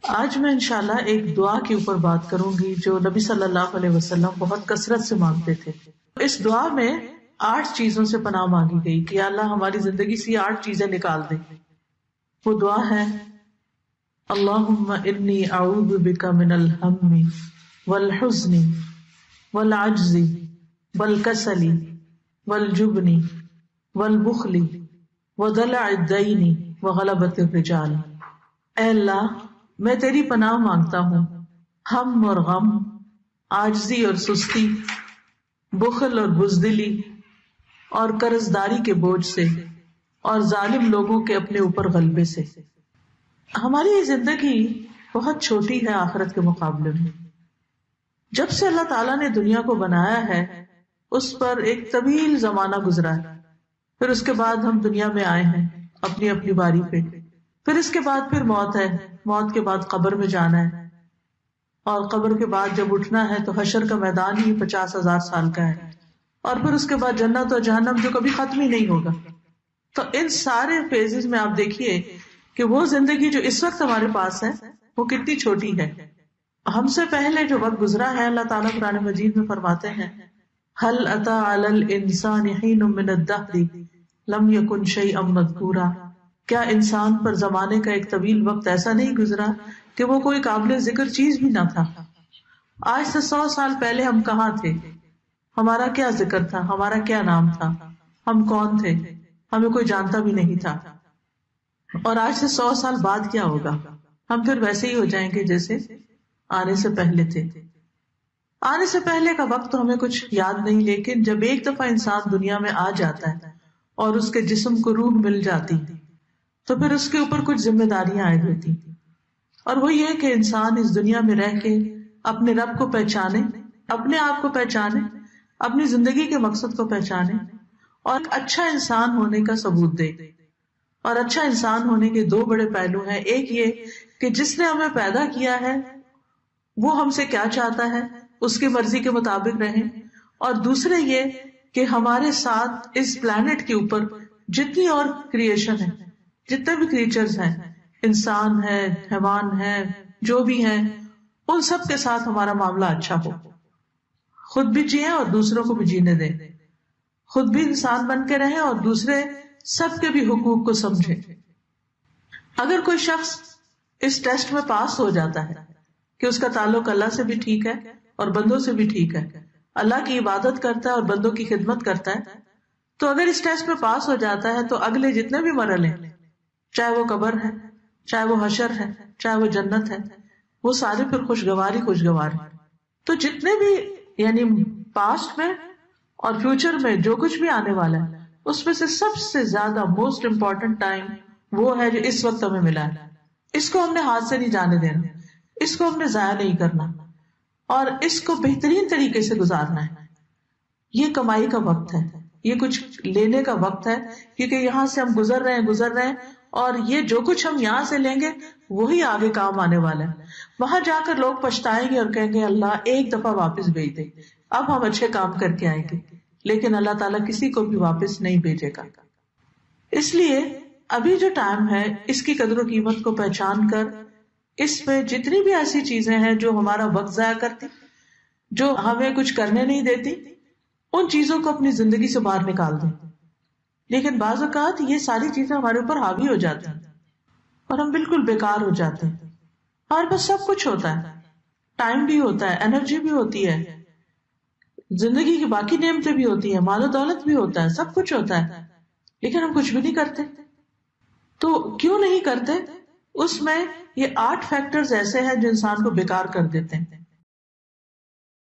آج میں انشاءاللہ ایک دعا کے اوپر بات کروں گی جو نبی صلی اللہ علیہ وسلم بہت کثرت سے مانگتے تھے. اس دعا میں 8 چیزوں سے پناہ مانگی گئی کہ اللہ ہماری زندگی سے 8 چیزیں نکال دے. وہ دعا ہے اللہم انی اعوذ بک من الہم والحزن والعجز والکسل والجبن والبخل ودلع الدین وغلبۃ الرجال. اے اللہ میں تیری پناہ مانگتا ہوں ہم اور غم، عاجزی اور سستی، بخل اور بزدلی اور قرض داری کے بوجھ سے اور ظالم لوگوں کے اپنے اوپر غلبے سے. ہماری یہ زندگی بہت چھوٹی ہے آخرت کے مقابلے میں. جب سے اللہ تعالیٰ نے دنیا کو بنایا ہے اس پر ایک طویل زمانہ گزرا ہے. پھر اس کے بعد ہم دنیا میں آئے ہیں اپنی اپنی باری پہ. پھر اس کے بعد پھر موت ہے، موت کے بعد قبر میں جانا ہے، اور قبر کے بعد جب اٹھنا ہے تو حشر کا میدان ہی 50,000 سال کا ہے، اور پھر اس کے بعد جنت اور جہنم جو کبھی ختم ہی نہیں ہوگا. تو ان سارے فیزز میں آپ دیکھیے کہ وہ زندگی جو اس وقت ہمارے پاس ہے وہ کتنی چھوٹی ہے. ہم سے پہلے جو وقت گزرا ہے اللہ تعالیٰ قرآن مجید میں فرماتے ہیں هل اتى على الانسان حين من الدهر لم يكن شيئا مذكورا. کیا انسان پر زمانے کا ایک طویل وقت ایسا نہیں گزرا کہ وہ کوئی قابل ذکر چیز بھی نہ تھا. آج سے 100 سال پہلے ہم کہاں تھے، ہمارا کیا ذکر تھا، ہمارا کیا نام تھا، ہم کون تھے، ہمیں کوئی جانتا بھی نہیں تھا. اور آج سے 100 سال بعد کیا ہوگا، ہم پھر ویسے ہی ہو جائیں گے جیسے آنے سے پہلے تھے. آنے سے پہلے کا وقت تو ہمیں کچھ یاد نہیں، لیکن جب ایک دفعہ انسان دنیا میں آ جاتا ہے اور اس کے جسم کو روح مل جاتی تو پھر اس کے اوپر کچھ ذمہ داریاں عائد ہوتی. اور وہ یہ کہ انسان اس دنیا میں رہ کے اپنے رب کو پہچانے، اپنے آپ کو پہچانے، اپنی زندگی کے مقصد کو پہچانے اور ایک اچھا انسان ہونے کا ثبوت دے. اور اچھا انسان ہونے کے 2 بڑے پہلو ہیں. ایک یہ کہ جس نے ہمیں پیدا کیا ہے وہ ہم سے کیا چاہتا ہے، اس کی مرضی کے مطابق رہیں. اور دوسرے یہ کہ ہمارے ساتھ اس پلانٹ کے اوپر جتنی اور کریشن ہے، جتنے بھی کریچرز ہیں، انسان ہے، حیوان ہے، جو بھی ہیں، ان سب کے ساتھ ہمارا معاملہ اچھا ہو. خود بھی جئیں اور دوسروں کو بھی جینے دیں. خود بھی انسان بن کے رہیں اور دوسرے سب کے بھی حقوق کو سمجھیں. اگر کوئی شخص اس ٹیسٹ میں پاس ہو جاتا ہے کہ اس کا تعلق اللہ سے بھی ٹھیک ہے اور بندوں سے بھی ٹھیک ہے، اللہ کی عبادت کرتا ہے اور بندوں کی خدمت کرتا ہے، تو اگر اس ٹیسٹ میں پاس ہو جاتا ہے تو اگلے جتنے بھی مرحلے، چاہے وہ قبر ہے، چاہے وہ حشر ہے، چاہے وہ جنت ہے، وہ سارے پھر خوشگوار ہی خوشگوار ہے. تو جتنے بھی یعنی پاسٹ میں اور فیوچر میں جو کچھ بھی آنے والا ہے اس میں سے سب سے زیادہ موسٹ امپورٹنٹ ٹائم وہ ہے جو اس وقت ہمیں ملا ہے. اس کو ہم نے ہاتھ سے نہیں جانے دینا، اس کو ہم نے ضائع نہیں کرنا اور اس کو بہترین طریقے سے گزارنا ہے. یہ کمائی کا وقت ہے، یہ کچھ لینے کا وقت ہے، کیونکہ یہاں سے ہم گزر رہے ہیں اور یہ جو کچھ ہم یہاں سے لیں گے وہی آگے کام آنے والا ہے. وہاں جا کر لوگ پچھتائیں گے اور کہیں گے اللہ ایک دفعہ واپس بھیج دے، اب ہم اچھے کام کر کے آئیں گے. لیکن اللہ تعالیٰ کسی کو بھی واپس نہیں بھیجے گا. اس لیے ابھی جو ٹائم ہے اس کی قدر و قیمت کو پہچان کر اس میں جتنی بھی ایسی چیزیں ہیں جو ہمارا وقت ضائع کرتی، جو ہمیں کچھ کرنے نہیں دیتی، ان چیزوں کو اپنی زندگی سے باہر نکال دیں. لیکن بعض اوقات یہ ساری چیزیں ہمارے اوپر حاوی ہو جاتی ہیں اور ہم بالکل بیکار ہو جاتے ہیں. ہمارے پاس سب کچھ ہوتا ہے، ٹائم بھی ہوتا ہے، انرجی بھی ہوتی ہے، زندگی کی باقی نعمتیں بھی ہوتی ہیں، مال و دولت بھی ہوتا ہے، سب کچھ ہوتا ہے، لیکن ہم کچھ بھی نہیں کرتے. تو کیوں نہیں کرتے؟ اس میں یہ 8 فیکٹرز ایسے ہیں جو انسان کو بیکار کر دیتے ہیں.